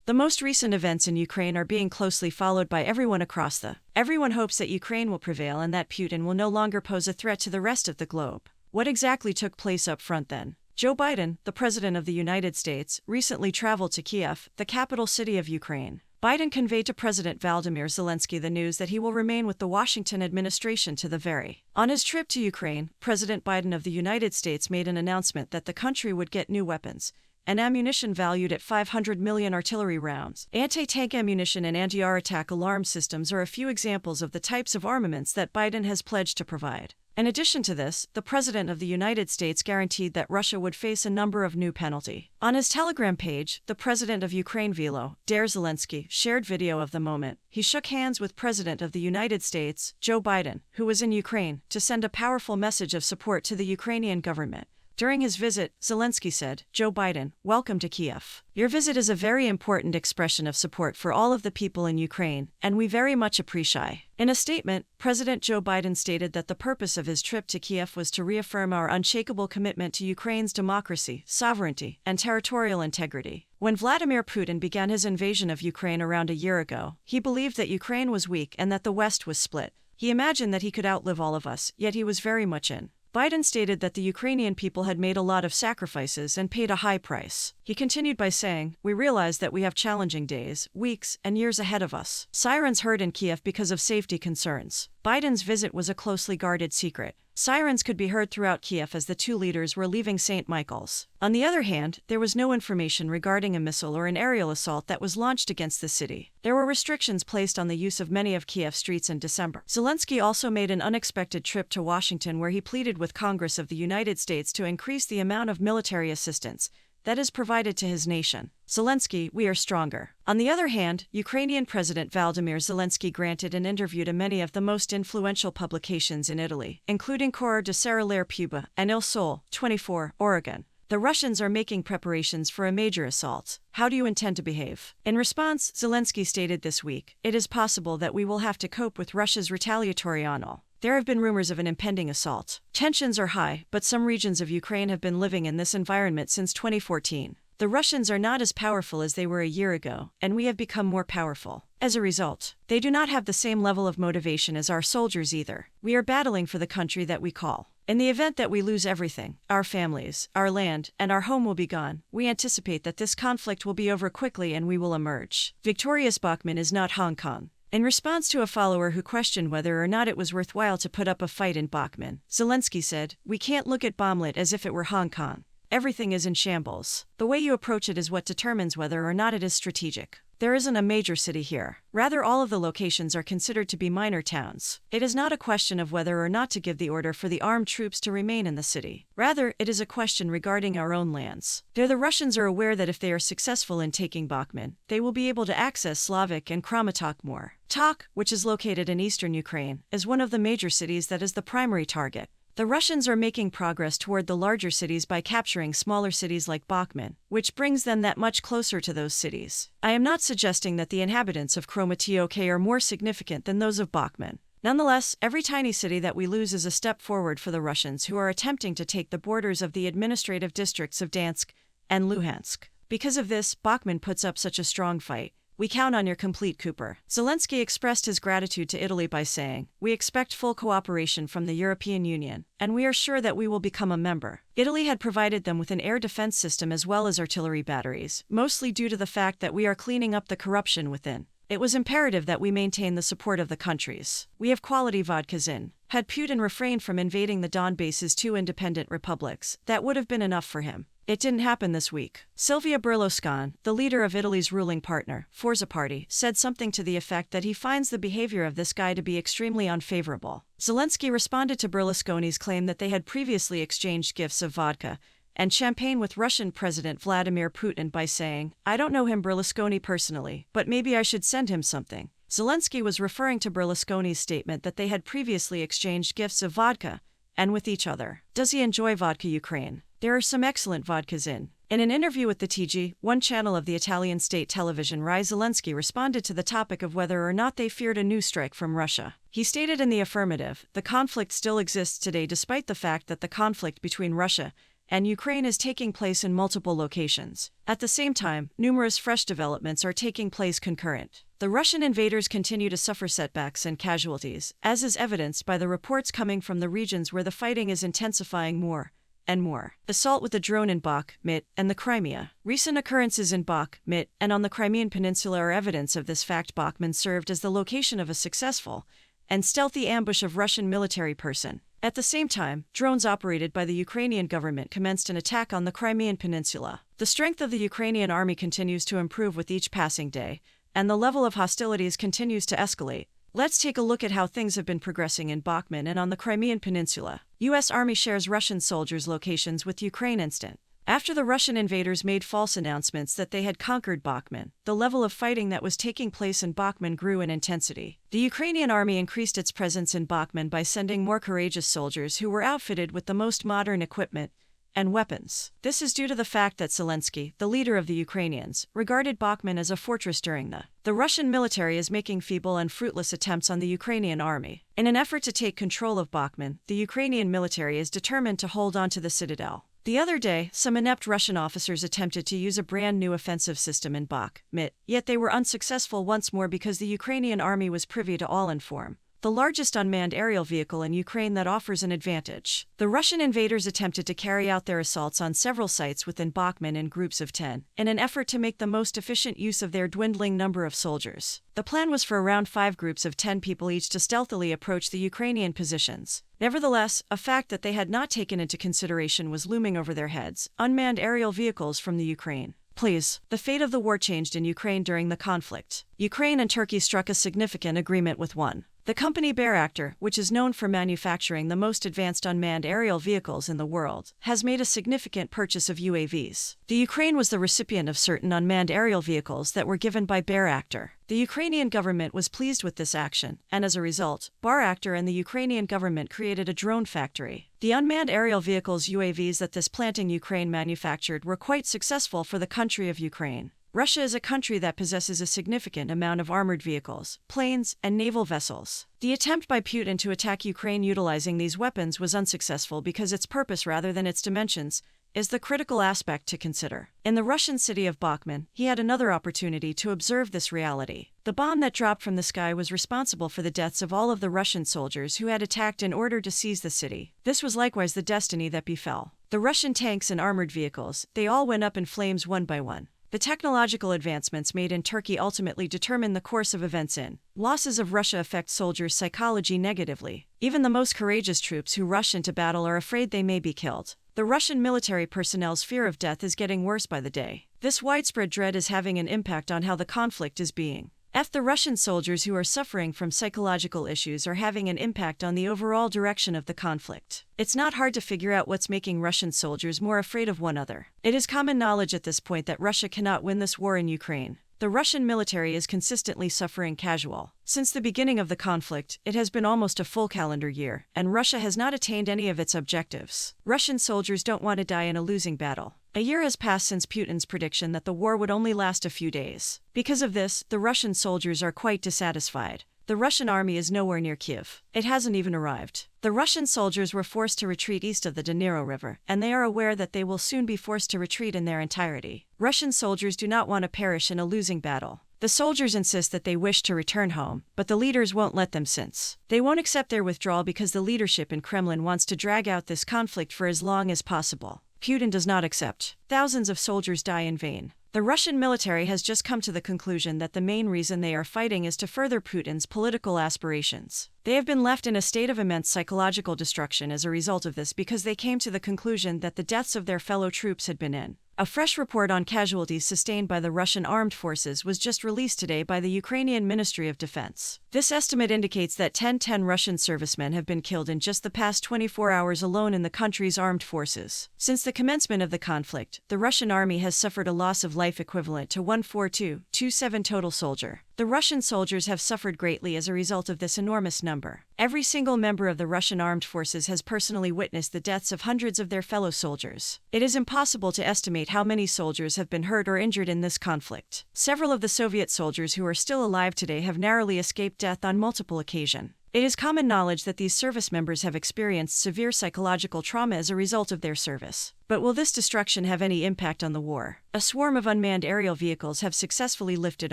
The most recent events in Ukraine are being closely followed by everyone across the. Everyone hopes that Ukraine will prevail and that Putin will no longer pose a threat to the rest of the globe. What exactly took place up front then? Joe Biden, the President of the United States, recently traveled to Kiev, the capital city of Ukraine. Biden conveyed to President Volodymyr Zelensky the news that he will remain with the Washington administration to the very. On his trip to Ukraine, President Biden of the United States made an announcement that the country would get new weapons and ammunition valued at 500 million artillery rounds. Anti-tank ammunition and anti-air-attack alarm systems are a few examples of the types of armaments that Biden has pledged to provide. In addition to this, the President of the United States guaranteed that Russia would face a number of new penalties. On his Telegram page, the President of Ukraine Volodymyr Zelensky shared video of the moment. He shook hands with President of the United States, Joe Biden, who was in Ukraine, to send a powerful message of support to the Ukrainian government. During his visit, Zelensky said, "Joe Biden, welcome to Kiev. Your visit is a very important expression of support for all of the people in Ukraine, and we very much appreciate." In a statement, President Joe Biden stated that the purpose of his trip to Kiev was to reaffirm our unshakable commitment to Ukraine's democracy, sovereignty, and territorial integrity. When Vladimir Putin began his invasion of Ukraine around a year ago, he believed that Ukraine was weak and that the West was split. He imagined that he could outlive all of us, yet he was very much in. Biden stated that the Ukrainian people had made a lot of sacrifices and paid a high price. He continued by saying, "We realize that we have challenging days, weeks, and years ahead of us." Sirens heard in Kiev because of safety concerns. Biden's visit was a closely guarded secret. Sirens could be heard throughout Kiev as the two leaders were leaving St. Michael's. On the other hand, there was no information regarding a missile or an aerial assault that was launched against the city. There were restrictions placed on the use of many of Kiev's streets in December. Zelensky also made an unexpected trip to Washington where he pleaded with Congress of the United States to increase the amount of military assistance that is provided to his nation. Zelensky, we are stronger. On the other hand, Ukrainian President Volodymyr Zelensky granted an interview to many of the most influential publications in Italy, including Corriere della Sera La Repubblica and Il Sole 24, Oregon. The Russians are making preparations for a major assault. How do you intend to behave? In response, Zelensky stated this week, "It is possible that we will have to cope with Russia's retaliatory onslaught. There have been rumors of an impending assault. Tensions are high, but some regions of Ukraine have been living in this environment since 2014. The Russians are not as powerful as they were a year ago, and we have become more powerful. As a result, they do not have the same level of motivation as our soldiers either. We are battling for the country that we call. In the event that we lose everything, our families, our land, and our home will be gone, we anticipate that this conflict will be over quickly and we will emerge. Victorious Bakhmut is not Hong Kong." In response to a follower who questioned whether or not it was worthwhile to put up a fight in Bakhmut, Zelensky said, "We can't look at Bakhmut as if it were Hong Kong. Everything is in shambles. The way you approach it is what determines whether or not it is strategic. There isn't a major city here. Rather, all of the locations are considered to be minor towns. It is not a question of whether or not to give the order for the armed troops to remain in the city. Rather, it is a question regarding our own lands. There the Russians are aware that if they are successful in taking Bakhmut, they will be able to access Slavik and Kramatorsk more. Tok, which is located in eastern Ukraine, is one of the major cities that is the primary target. The Russians are making progress toward the larger cities by capturing smaller cities like Bakhmut, which brings them that much closer to those cities. I am not suggesting that the inhabitants of Kramatorsk are more significant than those of Bakhmut. Nonetheless, every tiny city that we lose is a step forward for the Russians who are attempting to take the borders of the administrative districts of Dansk and Luhansk. Because of this, Bakhmut puts up such a strong fight. We count on your complete Cooper." Zelensky expressed his gratitude to Italy by saying, "We expect full cooperation from the European Union, and we are sure that we will become a member." Italy had provided them with an air defense system as well as artillery batteries, mostly due to the fact that we are cleaning up the corruption within. It was imperative that we maintain the support of the countries. We have quality vodkas in. Had Putin refrained from invading the Donbass's two independent republics, that would have been enough for him. It didn't happen this week. Silvio Berlusconi, the leader of Italy's ruling partner, Forza Party, said something to the effect that he finds the behavior of this guy to be extremely unfavorable. Zelensky responded to Berlusconi's claim that they had previously exchanged gifts of vodka and champagne with Russian President Vladimir Putin by saying, "I don't know him Berlusconi personally, but maybe I should send him something." Zelensky was referring to Berlusconi's statement that they had previously exchanged gifts of vodka and with each other. Does he enjoy vodka Ukraine? There are some excellent vodkas in. In an interview with the TG1 channel of the Italian state television Rai, Zelensky responded to the topic of whether or not they feared a new strike from Russia. He stated in the affirmative, "The conflict still exists today despite the fact that the conflict between Russia and Ukraine is taking place in multiple locations. At the same time, numerous fresh developments are taking place concurrent. The Russian invaders continue to suffer setbacks and casualties, as is evidenced by the reports coming from the regions where the fighting is intensifying more and more. Assault with the drone in Bakhmut and the Crimea. Recent occurrences in Bakhmut and on the Crimean Peninsula are evidence of this fact. Bakhmut served as the location of a successful and stealthy ambush of Russian military person. At the same time, drones operated by the Ukrainian government commenced an attack on the Crimean Peninsula. The strength of the Ukrainian army continues to improve with each passing day, and the level of hostilities continues to escalate. Let's take a look at how things have been progressing in Bakhmut and on the Crimean Peninsula. U.S. Army shares Russian soldiers' locations with Ukraine instant. After the Russian invaders made false announcements that they had conquered Bakhmut, the level of fighting that was taking place in Bakhmut grew in intensity. The Ukrainian army increased its presence in Bakhmut by sending more courageous soldiers who were outfitted with the most modern equipment and weapons. This is due to the fact that Zelensky, the leader of the Ukrainians, regarded Bakhmut as a fortress during the Russian military is making feeble and fruitless attempts on the Ukrainian army. In an effort to take control of Bakhmut, the Ukrainian military is determined to hold on to the citadel. The other day, some inept Russian officers attempted to use a brand new offensive system in Bakhmut, yet they were unsuccessful once more because the Ukrainian army was privy to All-Inform, the largest unmanned aerial vehicle in Ukraine that offers an advantage. The Russian invaders attempted to carry out their assaults on several sites within Bakhmut in groups of 10, in an effort to make the most efficient use of their dwindling number of soldiers. The plan was for around 5 groups of 10 people each to stealthily approach the Ukrainian positions. Nevertheless, a fact that they had not taken into consideration was looming over their heads: unmanned aerial vehicles from the Ukraine. Please, the fate of the war changed in Ukraine during the conflict. Ukraine and Turkey struck a significant agreement with the company Bayraktar, which is known for manufacturing the most advanced unmanned aerial vehicles in the world, has made a significant purchase of UAVs. The Ukraine was the recipient of certain unmanned aerial vehicles that were given by Bayraktar. The Ukrainian government was pleased with this action, and as a result, Bayraktar and the Ukrainian government created a drone factory. The unmanned aerial vehicles UAVs that this plant in Ukraine manufactured were quite successful for the country of Ukraine. Russia is a country that possesses a significant amount of armored vehicles, planes, and naval vessels. The attempt by Putin to attack Ukraine utilizing these weapons was unsuccessful because its purpose rather than its dimensions is the critical aspect to consider. In the Russian city of Bakhmut, he had another opportunity to observe this reality. The bomb that dropped from the sky was responsible for the deaths of all of the Russian soldiers who had attacked in order to seize the city. This was likewise the destiny that befell the Russian tanks and armored vehicles. They all went up in flames one by one. The technological advancements made in Turkey ultimately determine the course of events in. Losses of Russia affect soldiers' psychology negatively. Even the most courageous troops who rush into battle are afraid they may be killed. The Russian military personnel's fear of death is getting worse by the day. This widespread dread is having an impact on how the conflict is being. The Russian soldiers who are suffering from psychological issues are having an impact on the overall direction of the conflict. It's not hard to figure out what's making Russian soldiers more afraid of one another. It is common knowledge at this point that Russia cannot win this war in Ukraine. The Russian military is consistently suffering casual. Since the beginning of the conflict, it has been almost a full calendar year, and Russia has not attained any of its objectives. Russian soldiers don't want to die in a losing battle. A year has passed since Putin's prediction that the war would only last a few days. Because of this, the Russian soldiers are quite dissatisfied. The Russian army is nowhere near Kiev. It hasn't even arrived. The Russian soldiers were forced to retreat east of the Dnipro River, and they are aware that they will soon be forced to retreat in their entirety. Russian soldiers do not want to perish in a losing battle. The soldiers insist that they wish to return home, but the leaders won't let them since they won't accept their withdrawal because the leadership in Kremlin wants to drag out this conflict for as long as possible. Putin does not accept. Thousands of soldiers die in vain. The Russian military has just come to the conclusion that the main reason they are fighting is to further Putin's political aspirations. They have been left in a state of immense psychological destruction as a result of this because they came to the conclusion that the deaths of their fellow troops had been in. A fresh report on casualties sustained by the Russian armed forces was just released today by the Ukrainian Ministry of Defense. This estimate indicates that 10 Russian servicemen have been killed in just the past 24 hours alone in the country's armed forces. Since the commencement of the conflict, the Russian army has suffered a loss of life equivalent to 14227 total soldier. The Russian soldiers have suffered greatly as a result of this enormous number. Every single member of the Russian armed forces has personally witnessed the deaths of hundreds of their fellow soldiers. It is impossible to estimate how many soldiers have been hurt or injured in this conflict. Several of the Soviet soldiers who are still alive today have narrowly escaped death on multiple occasions. It is common knowledge that these service members have experienced severe psychological trauma as a result of their service. But will this destruction have any impact on the war? A swarm of unmanned aerial vehicles have successfully lifted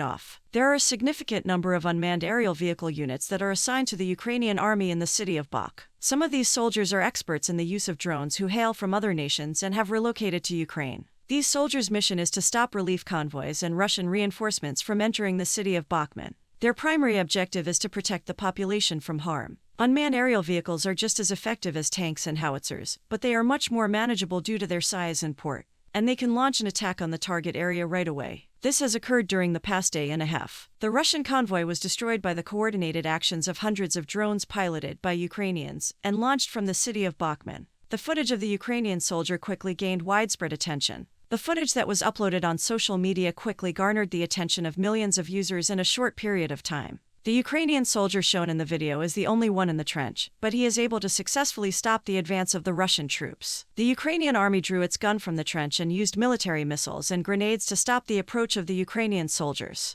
off. There are a significant number of unmanned aerial vehicle units that are assigned to the Ukrainian army in the city of Bach. Some of these soldiers are experts in the use of drones who hail from other nations and have relocated to Ukraine. These soldiers' mission is to stop relief convoys and Russian reinforcements from entering the city of Bakhmut. Their primary objective is to protect the population from harm. Unmanned aerial vehicles are just as effective as tanks and howitzers, but they are much more manageable due to their size and port, and they can launch an attack on the target area right away. This has occurred during the past day and a half. The Russian convoy was destroyed by the coordinated actions of hundreds of drones piloted by Ukrainians and launched from the city of Bakhmut. The footage of the Ukrainian soldier quickly gained widespread attention. The footage that was uploaded on social media quickly garnered the attention of millions of users in a short period of time. The Ukrainian soldier shown in the video is the only one in the trench, but he is able to successfully stop the advance of the Russian troops. The Ukrainian army drew its gun from the trench and used military missiles and grenades to stop the approach of the Ukrainian soldiers.